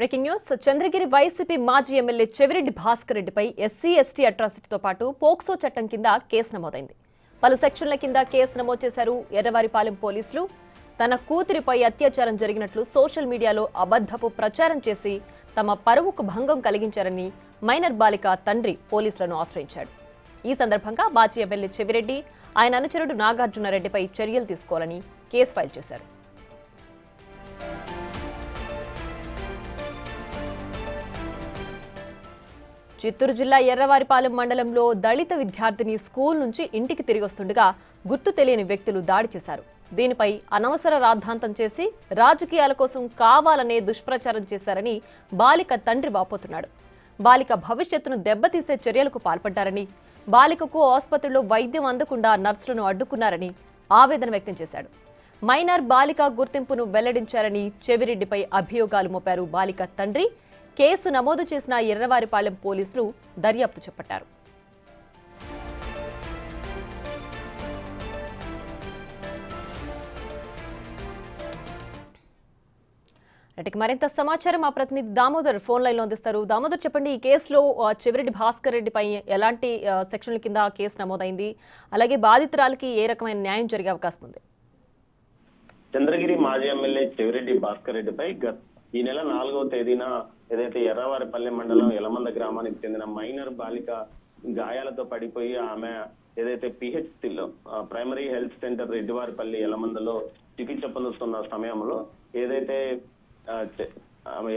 Breaking news. Chandragiri YCP మాజీ MLA Chevireddy Bhaskar రెడ్డిపై SC ST అట్రాసిటీతో పాటు పోక్సో చట్టం కింద కేసు నమోదైంది. పలు సెక్షన్ల కింద కేసు నమోదు చేశారు ఎర్రవారిపాలెం పోలీసులు. తన కూతురిపై అత్యాచారం జరిగినట్లు సోషల్ మీడియాలో అబద్ధపు ప్రచారం చేసి తమ పరువుకు భంగం కలిగించారని మైనర్ బాలిక తండ్రి పోలీసులను ఆశ్రయించాడు. ఈ సందర్భంగా మాజీ ఎమ్మెల్యే చెవిరెడ్డి, ఆయన అనుచరుడు నాగార్జునరెడ్డిపై చర్యలు తీసుకోవాలని కేసు ఫైల్ చేశారు. చిత్తూరు జిల్లా ఎర్రవారిపాలెం మండలంలో దళిత విద్యార్థిని స్కూల్ నుంచి ఇంటికి తిరిగి వస్తుండగా గుర్తు తెలియని వ్యక్తులు దాడి చేశారు. దీనిపై అనవసర రాద్ధాంతం చేసి రాజకీయాల కోసం కావాలనే దుష్ప్రచారం చేశారని బాలిక తండ్రి వాపోతున్నాడు. బాలిక భవిష్యత్తును దెబ్బతీసే చర్యలకు పాల్పడ్డారని, బాలికకు ఆసుపత్రిలో వైద్యం అందకుండా నర్సులను అడ్డుకున్నారని ఆవేదన వ్యక్తం చేశాడు. మైనర్ బాలిక గుర్తింపును వెల్లడించారని చెవిరెడ్డిపై అభియోగాలు మోపారు బాలిక తండ్రి. కేసు నమోదు చేసిన ఎర్రవారిపాలెం పోలీసులు దర్యాప్తు చేపట్టారు. మరింత సమాచారం మా ప్రతినిధి దామోదర్ ఫోన్ లైన్ లో అందిస్తారు. దామోదర్, చెప్పండి, ఈ కేసులో చెవిరెడ్డి భాస్కర్ రెడ్డిపై ఎలాంటి సెక్షన్ల కింద కేసు నమోదైంది, అలాగే బాధితురాలకి ఏ రకమైన న్యాయం జరిగే అవకాశం ఉంది? చంద్రగిరి మాజీ ఎమ్మెల్యే చెవిరెడ్డి భాస్కర్ రెడ్డిపై ఈ నెల 4వ తేదీన ఏదైతే ఎర్రవారిపల్లి మండలం యలమంద గ్రామానికి చెందిన మైనర్ బాలిక గాయాలతో పడిపోయి ఆమె ఏదైతే పిహెచ్సిలో ప్రైమరీ హెల్త్ సెంటర్ రెడ్డివారిపల్లి యలమందలో చికిత్స పొందుతున్న సమయంలో ఏదైతే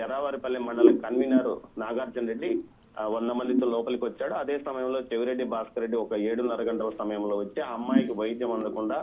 ఎర్రవారిపల్లి మండల కన్వీనర్ నాగార్జున రెడ్డి 100 మందితో లోపలికి వచ్చాడు. అదే సమయంలో చెవిరెడ్డి భాస్కర్ రెడ్డి ఒక 7:30 గంటల సమయంలో వచ్చి ఆ అమ్మాయికి వైద్యం అందకుండా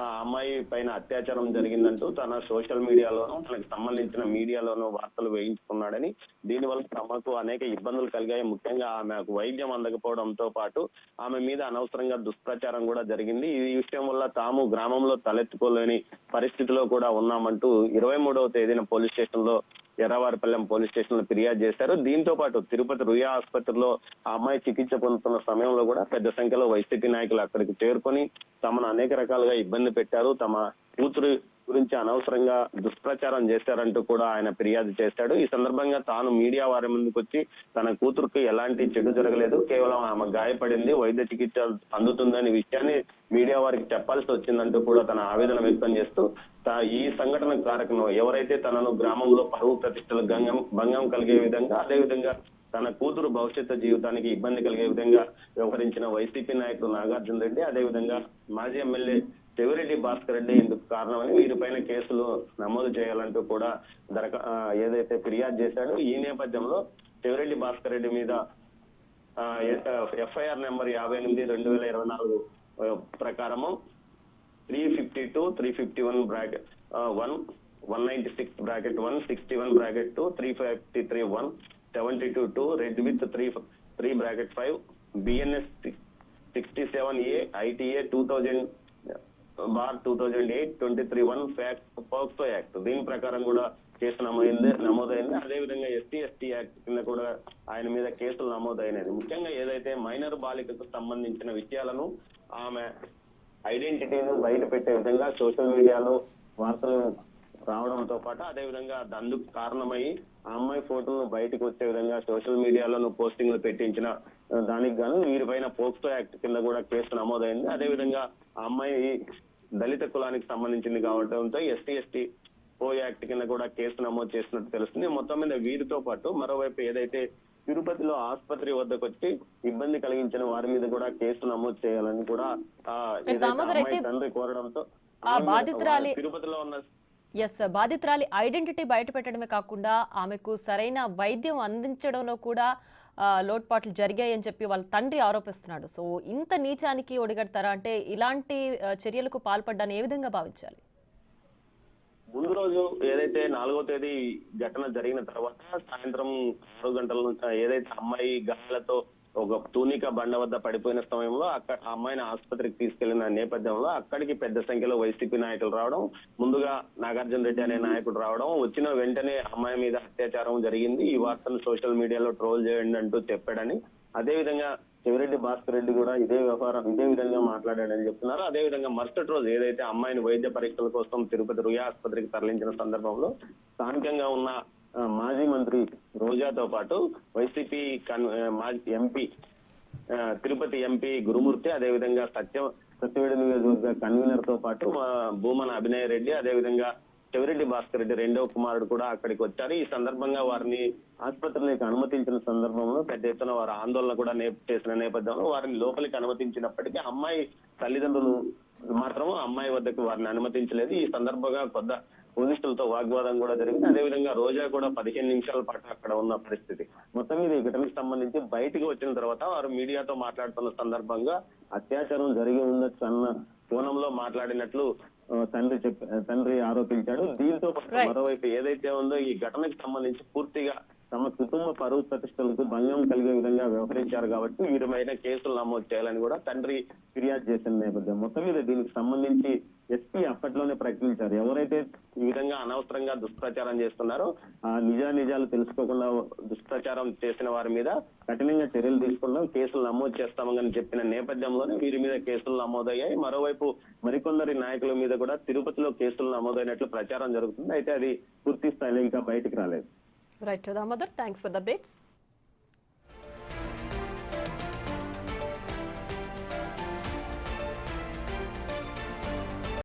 ఆ అమ్మాయి పైన అత్యాచారం జరిగిందంటూ తన సోషల్ మీడియాలోనూ తనకు సంబంధించిన మీడియాలోనూ వార్తలు వేయించుకున్నాడని, దీనివల్ల తమకు అనేక ఇబ్బందులు కలిగాయి. ముఖ్యంగా ఆమెకు వైద్యం అందకపోవడంతో పాటు ఆమె మీద అనవసరంగా దుష్ప్రచారం కూడా జరిగింది. ఈ విషయం వల్ల తాము గ్రామంలో తలెత్తుకోలేని పరిస్థితిలో కూడా ఉన్నామంటూ 23వ తేదీన పోలీస్ స్టేషన్ లో ఎర్రవారిపల్లెం పోలీస్ స్టేషన్ లో ఫిర్యాదు చేశారు. దీంతో పాటు తిరుపతి రుయా ఆసుపత్రిలో ఆ అమ్మాయి చికిత్స పొందుతున్న సమయంలో కూడా పెద్ద సంఖ్యలో వైసీపీ నాయకులు అక్కడికి చేరుకొని తమను అనేక రకాలుగా ఇబ్బంది పెట్టారు, తమ కూతురు గురించి అనవసరంగా దుష్ప్రచారం చేశారంటూ కూడా ఆయన ఫిర్యాదు చేశాడు. ఈ సందర్భంగా తాను మీడియా వారి ముందుకు వచ్చి తన కూతురుకి ఎలాంటి చెడు జరగలేదు, కేవలం ఆమె గాయపడింది, వైద్య చికిత్స అందుతుందనే విషయాన్ని మీడియా వారికి చెప్పాల్సి వచ్చిందంటూ కూడా తన ఆవేదన వ్యక్తం చేస్తూ ఈ సంఘటన కారకం ఎవరైతే తనను గ్రామంలో పరువు ప్రతిష్టలు భంగం కలిగే విధంగా, అదేవిధంగా తన కూతురు భవిష్యత్తు జీవితానికి ఇబ్బంది కలిగే విధంగా వ్యవహరించిన వైసీపీ నాయకుడు నాగార్జున రెడ్డి, అదేవిధంగా మాజీ ఎమ్మెల్యే చెవిరెడ్డి భాస్కర్ రెడ్డి ఇందుకు కారణమని వీరిపైన కేసులు నమోదు చేయాలంటూ కూడా ఏదైతే ఫిర్యాదు చేశాడో ఈ నేపథ్యంలో చెవిరెడ్డి భాస్కర్ రెడ్డి మీద ఎఫ్ఐఆర్ నెంబర్ 58/2024 ప్రకారము 352, 351 bracket 1, 196 bracket 1, 61 bracket 2, 353 1, 72 red with 3 bracket 5, BNS 67A, ITA 2000/2008 23(1) POCSO act దీని ప్రకారం కూడా కేసు నమోదైంది. అదేవిధంగా SC/ST యాక్ట్ కింద కూడా ఆయన మీద కేసులు నమోదైనది. ముఖ్యంగా ఏదైతే మైనర్ బాలికకు సంబంధించిన విషయాలను ఆమె ఐడెంటిటీని బయట పెట్టే విధంగా సోషల్ మీడియాలో వార్తలు రావడంతో పాటు అదేవిధంగా అందుకు కారణమై ఆ అమ్మాయి ఫోటోను బయటకు వచ్చే విధంగా సోషల్ మీడియాలో పోస్టింగ్లు పెట్టించిన దానికి గాను వీరిపైన పోక్సో యాక్ట్ కింద కూడా కేసు నమోదైంది. అదేవిధంగా ఆ అమ్మాయి దళిత కులానికి సంబంధించింది కావడంతో SC/ST యాక్ట్ కింద కూడా కేసు నమోదు చేసినట్టు తెలుస్తుంది. మొత్తం మీద వీరితో పాటు మరోవైపు ఏదైతే తిరుపతిలో ఆసుపత్రి వద్దకు వచ్చి ఇబ్బంది కలిగించిన వారి మీద కూడా కేసు నమోదు చేయాలని కూడా తండ్రి కోరడంతో తిరుపతిలో ఉన్న బాధితురాలి ఐడెంటిటీ బయట పెట్టడమే కాకుండా ఆమెకు సరైన వైద్యం అందించడంలో కూడా లోట్పాట్లు జరిగాయని చెప్పి వాళ్ళ తండ్రి ఆరోపిస్తున్నాడు. సో ఇంత నీచానికి ఒడిగడతారా? అంటే ఇలాంటి చర్యలకు పాల్పడ్డాన్ని ఏ విధంగా భావించాలి? ముందు రోజు ఏదైతే 4వ తేదీ ఘటన జరిగిన తర్వాత సాయంత్రం 6 గంటల నుంచి ఏదైతే అమ్మాయి గాయాలతో ఒక తూనిక బండ వద్ద పడిపోయిన సమయంలో అక్కడ అమ్మాయిని ఆసుపత్రికి తీసుకెళ్లిన నేపథ్యంలో అక్కడికి పెద్ద సంఖ్యలో వైసీపీ నాయకులు రావడం, ముందుగా నాగార్జున రెడ్డి అనే నాయకుడు రావడం, వచ్చిన వెంటనే అమ్మాయి మీద అత్యాచారం జరిగింది, ఈ వార్తను సోషల్ మీడియాలో ట్రోల్ చేయండి అంటూ చెప్పాడని, అదేవిధంగా చెవిరెడ్డి భాస్కర్ రెడ్డి కూడా ఇదే విధంగా మాట్లాడాడని చెప్తున్నారు. అదేవిధంగా మరుసటి రోజు ఏదైతే అమ్మాయిని వైద్య పరీక్షల కోసం తిరుపతి రుయా ఆసుపత్రికి తరలించిన సందర్భంలో స్థానికంగా ఉన్న మాజీ మంత్రి రోజాతో పాటు వైసీపీ మాజీ ఎంపీ తిరుపతి ఎంపీ గురుమూర్తి, అదేవిధంగా సత్యవేడు నియోజకవర్గ కన్వీనర్ తో పాటు భూమన అభినయ్ రెడ్డి, అదేవిధంగా చెవిరెడ్డి భాస్కర్ రెడ్డి రెండవ కుమారుడు కూడా అక్కడికి వచ్చారు. ఈ సందర్భంగా వారిని ఆసుపత్రిలోకి అనుమతించిన సందర్భంలో పెద్ద ఎత్తున వారు ఆందోళన కూడా చేసిన నేపథ్యంలో వారిని లోపలికి అనుమతించినప్పటికీ అమ్మాయి తల్లిదండ్రులు మాత్రం అమ్మాయి వద్దకు వారిని అనుమతించలేదు. ఈ సందర్భంగా కొద్ది పోలీసులతో వాగ్వాదం కూడా జరిగింది. అదేవిధంగా రోజా కూడా 15 నిమిషాల పాటు అక్కడ ఉన్న పరిస్థితి. మొత్తం మీద ఈ ఘటనకు సంబంధించి బయటికి వచ్చిన తర్వాత వారు మీడియాతో మాట్లాడుతున్న సందర్భంగా అత్యాచారం జరిగి ఉండొచ్చు అన్న కోణంలో మాట్లాడినట్లు తండ్రి ఆరోపించాడు. దీంతో మరోవైపు ఏదైతే ఉందో ఈ ఘటనకు సంబంధించి పూర్తిగా తమ కుటుంబ పరువు ప్రతిష్టలకు భంగం కలిగే విధంగా వ్యవహరించారు కాబట్టి వీరిపైన కేసులు నమోదు చేయాలని కూడా తండ్రి ఫిర్యాదు చేసిన నేపథ్యం. మొత్తం మీద దీనికి సంబంధించి ఎస్పీ అప్పట్లోనే ప్రకటించారు, ఎవరైతే ఈ విధంగా అనవసరంగా దుష్ప్రచారం చేస్తున్నారో ఆ నిజాలు తెలుసుకోకుండా దుష్ప్రచారం చేసిన వారి మీద కఠినంగా చర్యలు తీసుకున్నాం, కేసులు నమోదు చేస్తామని చెప్పిన నేపథ్యంలోనే వీరి మీద కేసులు నమోదయ్యాయి. మరోవైపు మరికొందరి నాయకుల మీద కూడా తిరుపతిలో కేసులు నమోదైనట్లు ప్రచారం జరుగుతుంది. అయితే అది పూర్తి స్థాయిలో ఇంకా బయటికి రాలేదు. Right Damodar, thanks for the updates.